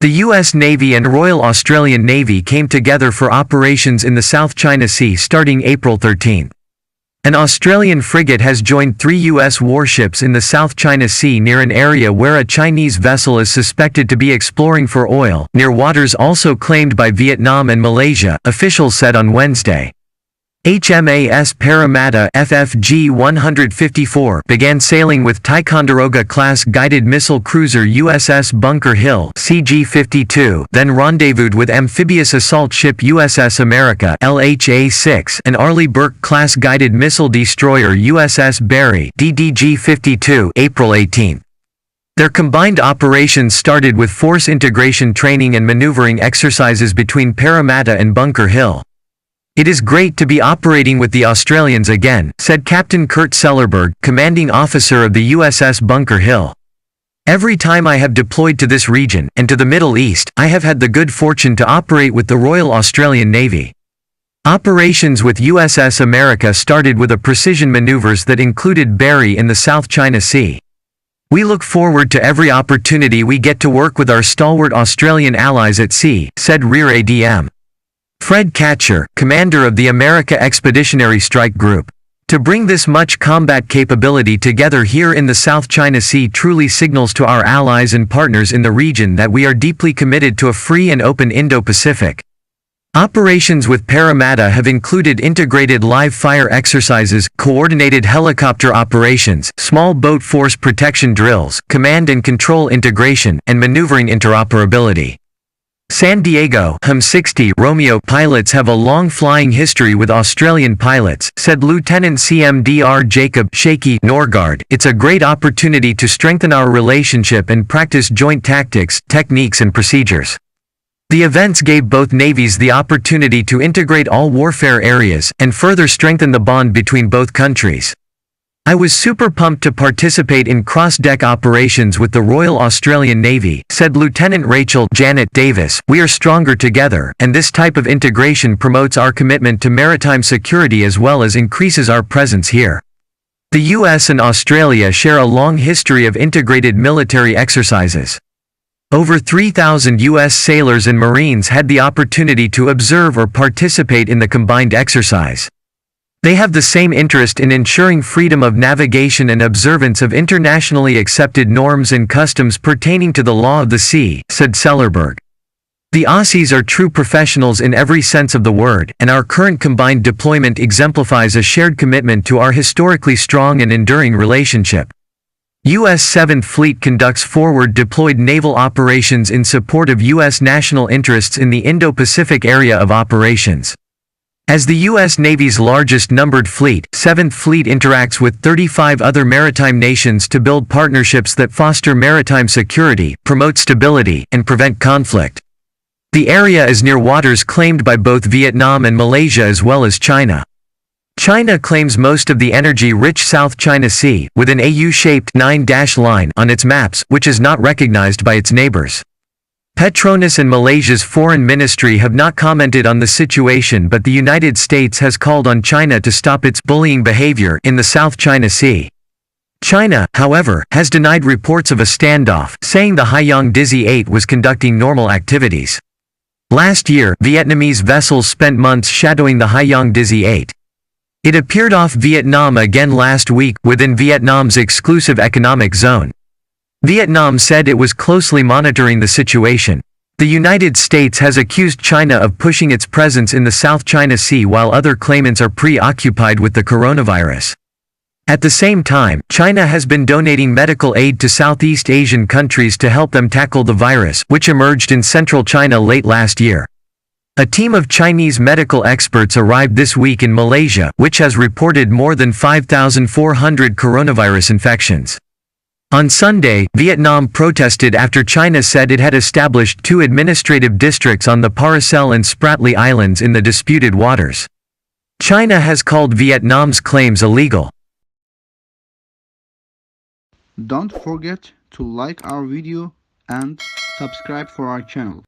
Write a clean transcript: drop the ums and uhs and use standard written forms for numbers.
The U.S. Navy and Royal Australian Navy came together for operations in the South China Sea starting April 13. An Australian frigate has joined 3 U.S. warships in the South China Sea near an area where a Chinese vessel is suspected to be exploring for oil, near waters also claimed by Vietnam and Malaysia, officials said on Wednesday. HMAS Parramatta FFG 154 began sailing with Ticonderoga-class guided missile cruiser USS Bunker Hill CG-52, then rendezvoused with amphibious assault ship USS America LHA-6 and Arleigh Burke-class guided missile destroyer USS Barry DDG-52 April 18. Their combined operations started with force integration training and maneuvering exercises between Parramatta and Bunker Hill. "It is great to be operating with the Australians again," said Captain Kurt Sellerberg, commanding officer of the USS Bunker Hill. "Every time I have deployed to this region, and to the Middle East, I have had the good fortune to operate with the Royal Australian Navy." Operations with USS America started with a precision maneuvers that included Barry in the South China Sea. "We look forward to every opportunity we get to work with our stalwart Australian allies at sea," said Rear ADM Fred Catcher, commander of the America Expeditionary Strike Group. "To bring this much combat capability together here in the South China Sea truly signals to our allies and partners in the region that we are deeply committed to a free and open Indo-Pacific." Operations with Parramatta have included integrated live fire exercises, coordinated helicopter operations, small boat force protection drills, command and control integration, and maneuvering interoperability. San Diego HM-60 Romeo pilots have a long flying history with Australian pilots, said Lieutenant CMDR Jacob Shaky Norgard. "It's a great opportunity to strengthen our relationship and practice joint tactics, techniques and procedures." The events gave both navies the opportunity to integrate all warfare areas, and further strengthen the bond between both countries. "I was super pumped to participate in cross-deck operations with the Royal Australian Navy," said Lieutenant Rachel Janet Davis. "We are stronger together, and this type of integration promotes our commitment to maritime security as well as increases our presence here." The US and Australia share a long history of integrated military exercises. Over 3,000 US sailors and Marines had the opportunity to observe or participate in the combined exercise. They have the same interest in ensuring freedom of navigation and observance of internationally accepted norms and customs pertaining to the law of the sea, said Sellerberg. "The Aussies are true professionals in every sense of the word, and our current combined deployment exemplifies a shared commitment to our historically strong and enduring relationship." U.S. 7th Fleet conducts forward-deployed naval operations in support of U.S. national interests in the Indo-Pacific area of operations. As the U.S. Navy's largest numbered fleet, 7th Fleet interacts with 35 other maritime nations to build partnerships that foster maritime security, promote stability, and prevent conflict. The area is near waters claimed by both Vietnam and Malaysia as well as China. China claims most of the energy-rich South China Sea, with an AU-shaped 9-dash line on its maps, which is not recognized by its neighbors. Petronas and Malaysia's foreign ministry have not commented on the situation, but the United States has called on China to stop its bullying behavior in the South China Sea. China, however, has denied reports of a standoff, saying the Haiyang Dizzy 8 was conducting normal activities. Last year, Vietnamese vessels spent months shadowing the Haiyang Dizzy 8. It appeared off Vietnam again last week, within Vietnam's exclusive economic zone. Vietnam said it was closely monitoring the situation. The United States has accused China of pushing its presence in the South China Sea while other claimants are preoccupied with the coronavirus. At the same time, China has been donating medical aid to Southeast Asian countries to help them tackle the virus, which emerged in central China late last year. A team of Chinese medical experts arrived this week in Malaysia, which has reported more than 5,400 coronavirus infections. On Sunday, Vietnam protested after China said it had established 2 administrative districts on the Paracel and Spratly Islands in the disputed waters. China has called Vietnam's claims illegal. Don't forget to like our video and subscribe for our channel.